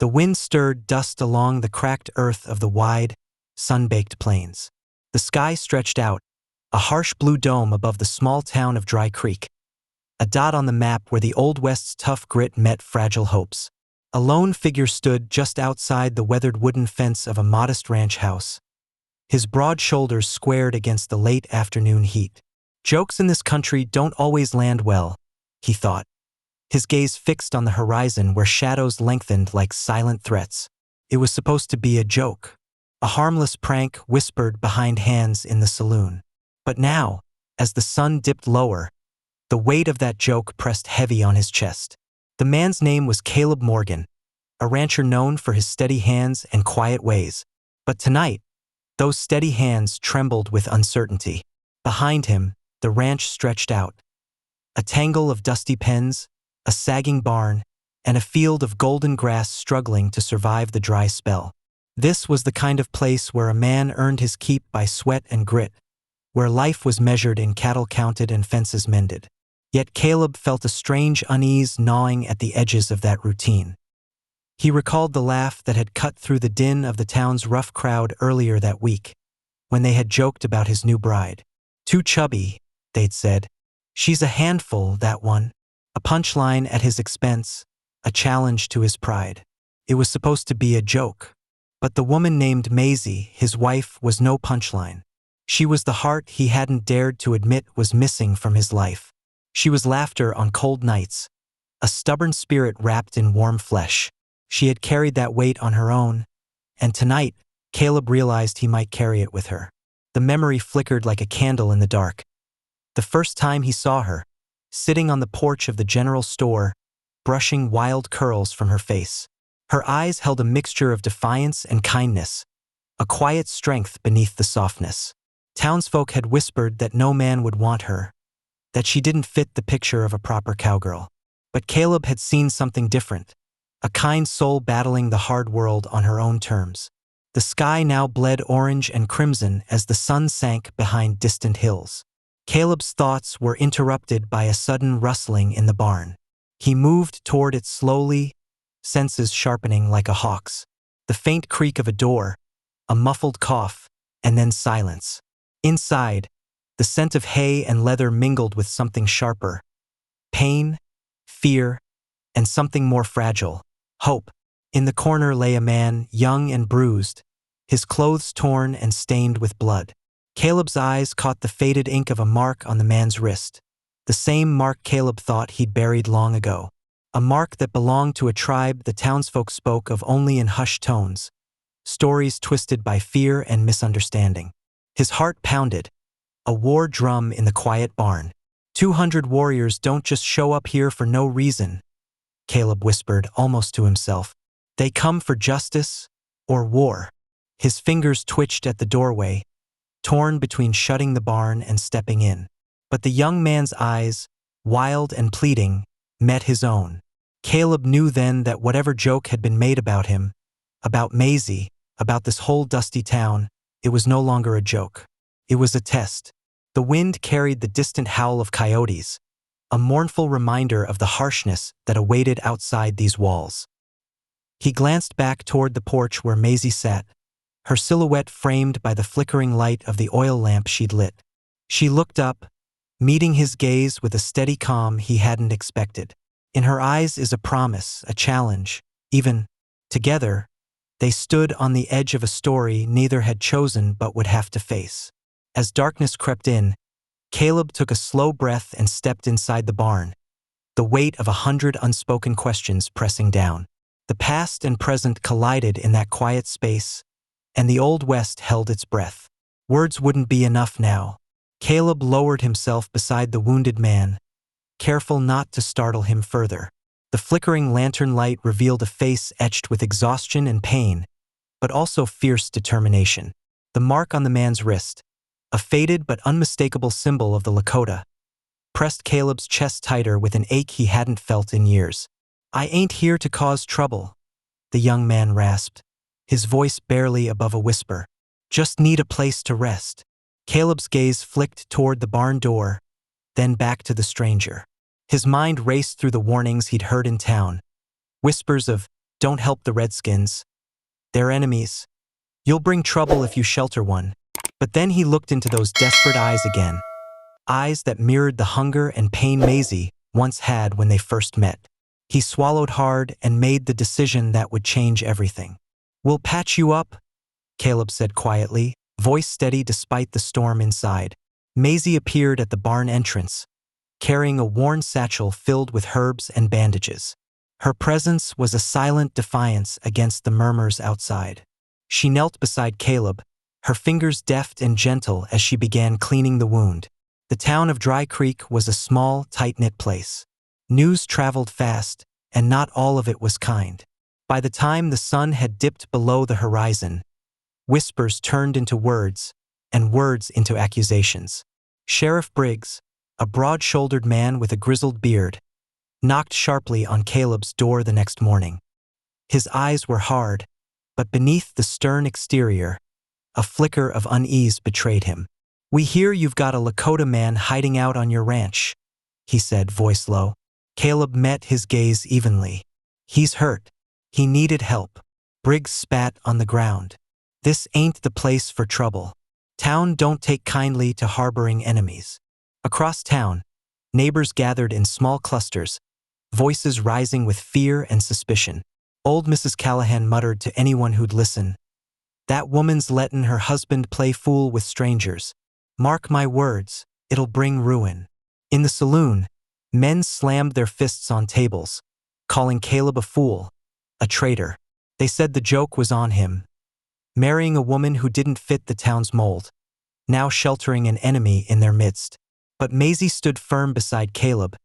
The wind stirred dust along the cracked earth of the wide, sun-baked plains. The sky stretched out, a harsh blue dome above the small town of Dry Creek, a dot on the map where the Old West's tough grit met fragile hopes. A lone figure stood just outside the weathered wooden fence of a modest ranch house, his broad shoulders squared against the late afternoon heat. Jokes in this country don't always land well, he thought, his gaze fixed on the horizon where shadows lengthened like silent threats. It was supposed to be a joke, a harmless prank whispered behind hands in the saloon. But now, as the sun dipped lower, the weight of that joke pressed heavy on his chest. The man's name was Caleb Morgan, a rancher known for his steady hands and quiet ways. But tonight, those steady hands trembled with uncertainty. Behind him, the ranch stretched out, a tangle of dusty pens, a sagging barn, and a field of golden grass struggling to survive the dry spell. This was the kind of place where a man earned his keep by sweat and grit, where life was measured in cattle counted and fences mended. Yet Caleb felt a strange unease gnawing at the edges of that routine. He recalled the laugh that had cut through the din of the town's rough crowd earlier that week, when they had joked about his new bride. "Too chubby," they'd said. "She's a handful, that one." A punchline at his expense, a challenge to his pride. It was supposed to be a joke. But the woman named Maisie, his wife, was no punchline. She was the heart he hadn't dared to admit was missing from his life. She was laughter on cold nights, a stubborn spirit wrapped in warm flesh. She had carried that weight on her own, and tonight, Caleb realized he might carry it with her. The memory flickered like a candle in the dark. The first time he saw her, sitting on the porch of the general store, brushing wild curls from her face. Her eyes held a mixture of defiance and kindness, a quiet strength beneath the softness. Townsfolk had whispered that no man would want her, that she didn't fit the picture of a proper cowgirl. But Caleb had seen something different, a kind soul battling the hard world on her own terms. The sky now bled orange and crimson as the sun sank behind distant hills. Caleb's thoughts were interrupted by a sudden rustling in the barn. He moved toward it slowly, senses sharpening like a hawk's. The faint creak of a door, a muffled cough, and then silence. Inside, the scent of hay and leather mingled with something sharper. Pain, fear, and something more fragile, hope. In the corner lay a man, young and bruised, his clothes torn and stained with blood. Caleb's eyes caught the faded ink of a mark on the man's wrist, the same mark Caleb thought he'd buried long ago. A mark that belonged to a tribe the townsfolk spoke of only in hushed tones, stories twisted by fear and misunderstanding. His heart pounded, a war drum in the quiet barn. 200 warriors don't just show up here for no reason, Caleb whispered almost to himself. They come for justice or war. His fingers twitched at the doorway, torn between shutting the barn and stepping in. But the young man's eyes, wild and pleading, met his own. Caleb knew then that whatever joke had been made about him, about Maisie, about this whole dusty town, it was no longer a joke. It was a test. The wind carried the distant howl of coyotes, a mournful reminder of the harshness that awaited outside these walls. He glanced back toward the porch where Maisie sat, her silhouette framed by the flickering light of the oil lamp she'd lit. She looked up, meeting his gaze with a steady calm he hadn't expected. In her eyes is a promise, a challenge. Even together, they stood on the edge of a story neither had chosen but would have to face. As darkness crept in, Caleb took a slow breath and stepped inside the barn, the weight of 100 unspoken questions pressing down. The past and present collided in that quiet space, and the Old West held its breath. Words wouldn't be enough now. Caleb lowered himself beside the wounded man, careful not to startle him further. The flickering lantern light revealed a face etched with exhaustion and pain, but also fierce determination. The mark on the man's wrist, a faded but unmistakable symbol of the Lakota, pressed Caleb's chest tighter with an ache he hadn't felt in years. "I ain't here to cause trouble," the young man rasped, his voice barely above a whisper. "Just need a place to rest." Caleb's gaze flicked toward the barn door, then back to the stranger. His mind raced through the warnings he'd heard in town, whispers of Don't help the Redskins. They're enemies. You'll bring trouble if you shelter one. But then he looked into those desperate eyes again. Eyes that mirrored the hunger and pain Maisie once had when they first met. He swallowed hard and made the decision that would change everything. "We'll patch you up," Caleb said quietly, voice steady despite the storm inside. Maisie appeared at the barn entrance, carrying a worn satchel filled with herbs and bandages. Her presence was a silent defiance against the murmurs outside. She knelt beside Caleb, her fingers deft and gentle as she began cleaning the wound. The town of Dry Creek was a small, tight-knit place. News traveled fast, and not all of it was kind. By the time the sun had dipped below the horizon, whispers turned into words, and words into accusations. Sheriff Briggs, a broad-shouldered man with a grizzled beard, knocked sharply on Caleb's door the next morning. His eyes were hard, but beneath the stern exterior, a flicker of unease betrayed him. "We hear you've got a Lakota man hiding out on your ranch," he said, voice low. Caleb met his gaze evenly. "He's hurt. He needed help." Briggs spat on the ground. "This ain't the place for trouble. Town don't take kindly to harboring enemies." Across town, neighbors gathered in small clusters, voices rising with fear and suspicion. Old Mrs. Callahan muttered to anyone who'd listen, "That woman's lettin' her husband play fool with strangers. Mark my words, it'll bring ruin." In the saloon, men slammed their fists on tables, calling Caleb a fool, a traitor. They said the joke was on him, marrying a woman who didn't fit the town's mold, now sheltering an enemy in their midst. But Maisie stood firm beside Caleb,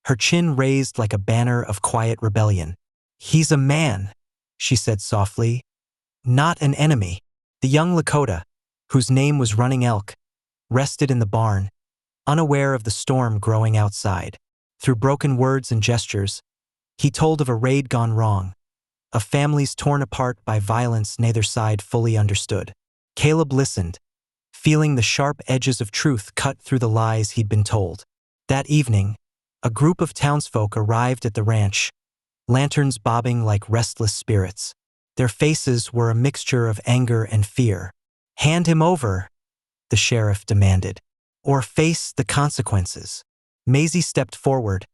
her chin raised like a banner of quiet rebellion. "He's a man," she said softly, "not an enemy." The young Lakota, whose name was Running Elk, rested in the barn, unaware of the storm growing outside. Through broken words and gestures, he told of a raid gone wrong, of families torn apart by violence neither side fully understood. Caleb listened, feeling the sharp edges of truth cut through the lies he'd been told. That evening, a group of townsfolk arrived at the ranch, lanterns bobbing like restless spirits. Their faces were a mixture of anger and fear. "Hand him over," the sheriff demanded, "or face the consequences." Maisie stepped forward,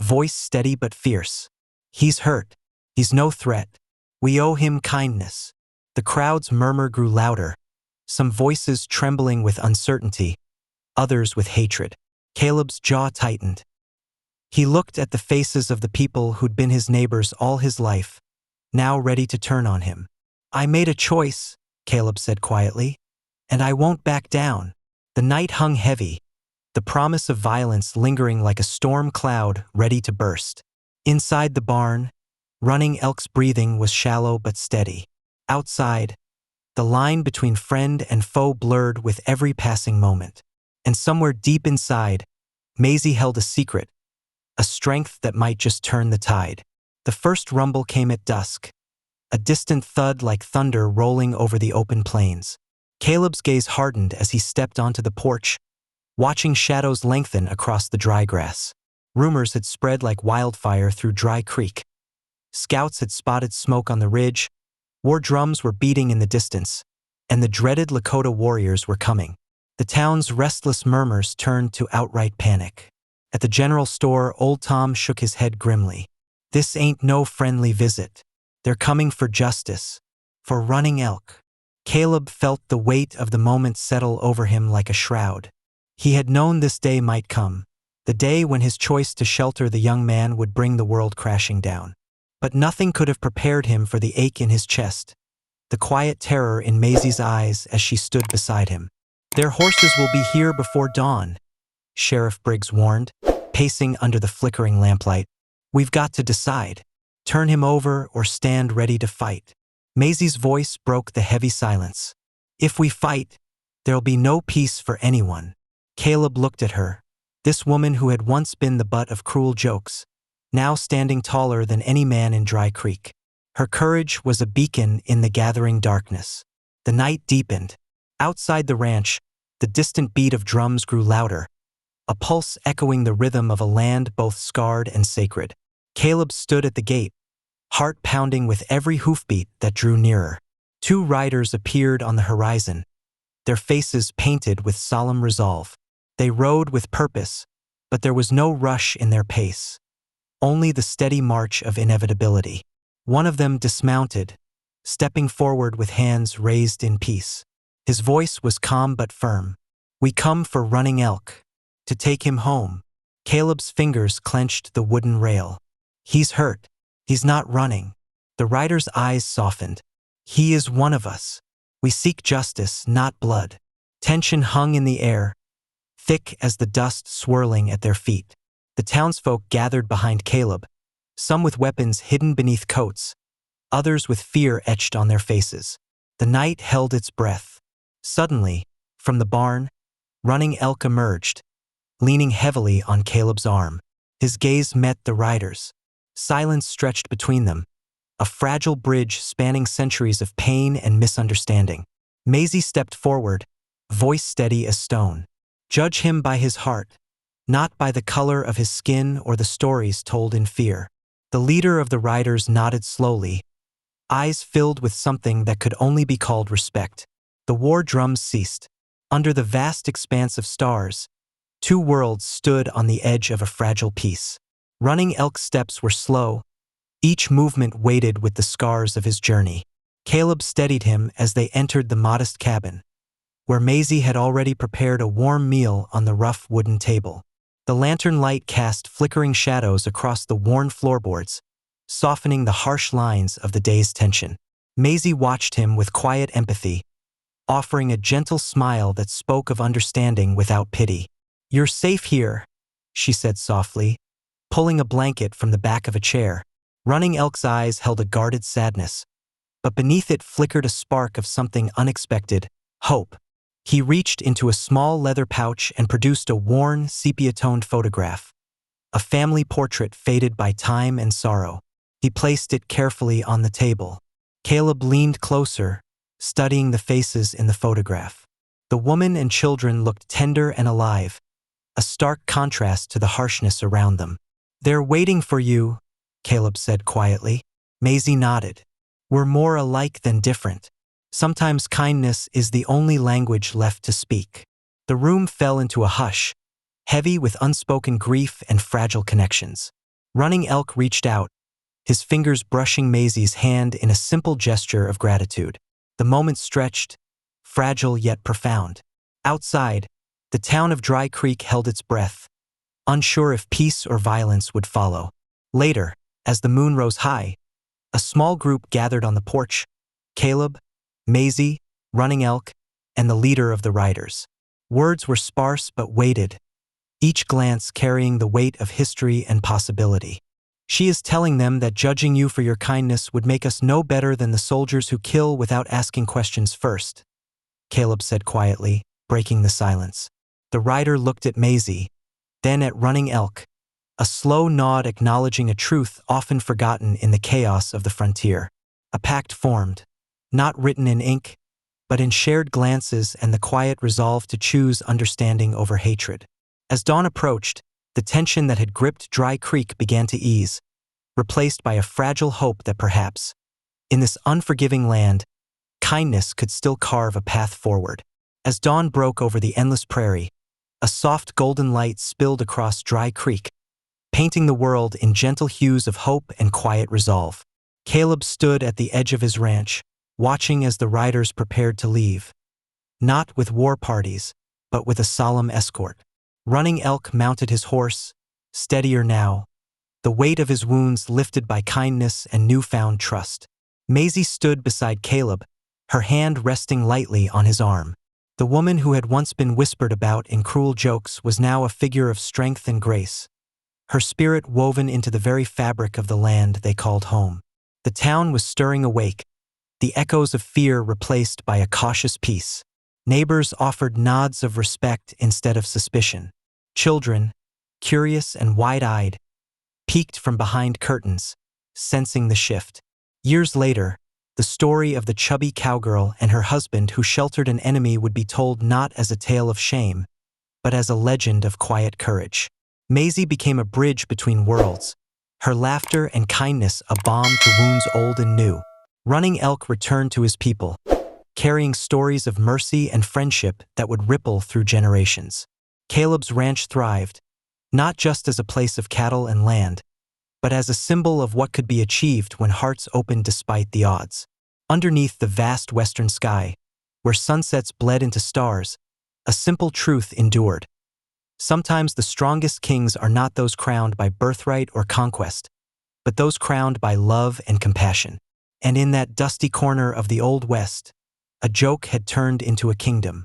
voice steady but fierce. "He's hurt. He's no threat. We owe him kindness." The crowd's murmur grew louder, some voices trembling with uncertainty, others with hatred. Caleb's jaw tightened. He looked at the faces of the people who'd been his neighbors all his life, now ready to turn on him. "I made a choice," Caleb said quietly, "and I won't back down." The night hung heavy, the promise of violence lingering like a storm cloud ready to burst. Inside the barn, Running Elk's breathing was shallow but steady. Outside, the line between friend and foe blurred with every passing moment. And somewhere deep inside, Maisie held a secret, a strength that might just turn the tide. The first rumble came at dusk, a distant thud like thunder rolling over the open plains. Caleb's gaze hardened as he stepped onto the porch, watching shadows lengthen across the dry grass. Rumors had spread like wildfire through Dry Creek. Scouts had spotted smoke on the ridge, war drums were beating in the distance, and the dreaded Lakota warriors were coming. The town's restless murmurs turned to outright panic. At the general store, Old Tom shook his head grimly. "This ain't no friendly visit. They're coming for justice, for Running Elk." Caleb felt the weight of the moment settle over him like a shroud. He had known this day might come, the day when his choice to shelter the young man would bring the world crashing down. But nothing could have prepared him for the ache in his chest, the quiet terror in Maisie's eyes as she stood beside him. "Their horses will be here before dawn," Sheriff Briggs warned, pacing under the flickering lamplight. "We've got to decide. Turn him over or stand ready to fight." Maisie's voice broke the heavy silence. "If we fight, there'll be no peace for anyone." Caleb looked at her, this woman who had once been the butt of cruel jokes, now standing taller than any man in Dry Creek. Her courage was a beacon in the gathering darkness. The night deepened. Outside the ranch, the distant beat of drums grew louder, a pulse echoing the rhythm of a land both scarred and sacred. Caleb stood at the gate, heart pounding with every hoofbeat that drew nearer. Two riders appeared on the horizon, their faces painted with solemn resolve. They rode with purpose, but there was no rush in their pace, only the steady march of inevitability. One of them dismounted, stepping forward with hands raised in peace. His voice was calm but firm. "We come for Running Elk, to take him home." Caleb's fingers clenched the wooden rail. "He's hurt. He's not running." The rider's eyes softened. "He is one of us. We seek justice, not blood." Tension hung in the air, thick as the dust swirling at their feet. The townsfolk gathered behind Caleb, some with weapons hidden beneath coats, others with fear etched on their faces. The night held its breath. Suddenly, from the barn, Running Elk emerged, leaning heavily on Caleb's arm. His gaze met the riders'. Silence stretched between them, a fragile bridge spanning centuries of pain and misunderstanding. Maisie stepped forward, voice steady as stone. "Judge him by his heart, not by the color of his skin or the stories told in fear." The leader of the riders nodded slowly, eyes filled with something that could only be called respect. The war drums ceased. Under the vast expanse of stars, two worlds stood on the edge of a fragile peace. Running Elk's steps were slow, each movement weighted with the scars of his journey. Caleb steadied him as they entered the modest cabin, where Maisie had already prepared a warm meal on the rough wooden table. The lantern light cast flickering shadows across the worn floorboards, softening the harsh lines of the day's tension. Maisie watched him with quiet empathy, offering a gentle smile that spoke of understanding without pity. "You're safe here," she said softly, pulling a blanket from the back of a chair. Running Elk's eyes held a guarded sadness, but beneath it flickered a spark of something unexpected: hope. He reached into a small leather pouch and produced a worn, sepia-toned photograph, a family portrait faded by time and sorrow. He placed it carefully on the table. Caleb leaned closer, studying the faces in the photograph. The woman and children looked tender and alive, a stark contrast to the harshness around them. "They're waiting for you," Caleb said quietly. Maisie nodded. "We're more alike than different. Sometimes kindness is the only language left to speak." The room fell into a hush, heavy with unspoken grief and fragile connections. Running Elk reached out, his fingers brushing Maisie's hand in a simple gesture of gratitude. The moment stretched, fragile yet profound. Outside, the town of Dry Creek held its breath, unsure if peace or violence would follow. Later, as the moon rose high, a small group gathered on the porch: Caleb, Maisie, Running Elk, and the leader of the riders. Words were sparse but weighted, each glance carrying the weight of history and possibility. "She is telling them that judging you for your kindness would make us no better than the soldiers who kill without asking questions first," Caleb said quietly, breaking the silence. The rider looked at Maisie, then at Running Elk, a slow nod acknowledging a truth often forgotten in the chaos of the frontier. A pact formed, not written in ink, but in shared glances and the quiet resolve to choose understanding over hatred. As dawn approached, the tension that had gripped Dry Creek began to ease, replaced by a fragile hope that perhaps, in this unforgiving land, kindness could still carve a path forward. As dawn broke over the endless prairie, a soft golden light spilled across Dry Creek, painting the world in gentle hues of hope and quiet resolve. Caleb stood at the edge of his ranch, watching as the riders prepared to leave, not with war parties, but with a solemn escort. Running Elk mounted his horse, steadier now, the weight of his wounds lifted by kindness and newfound trust. Maisie stood beside Caleb, her hand resting lightly on his arm. The woman who had once been whispered about in cruel jokes was now a figure of strength and grace, her spirit woven into the very fabric of the land they called home. The town was stirring awake, the echoes of fear replaced by a cautious peace. Neighbors offered nods of respect instead of suspicion. Children, curious and wide-eyed, peeked from behind curtains, sensing the shift. Years later, the story of the chubby cowgirl and her husband who sheltered an enemy would be told not as a tale of shame, but as a legend of quiet courage. Maisie became a bridge between worlds, Her laughter and kindness a balm to wounds old and new. Running Elk returned to his people, carrying stories of mercy and friendship that would ripple through generations. Caleb's ranch thrived, not just as a place of cattle and land, but as a symbol of what could be achieved when hearts opened despite the odds. Underneath the vast western sky, where sunsets bled into stars, a simple truth endured. Sometimes the strongest kings are not those crowned by birthright or conquest, but those crowned by love and compassion. And in that dusty corner of the Old West, a joke had turned into a kingdom.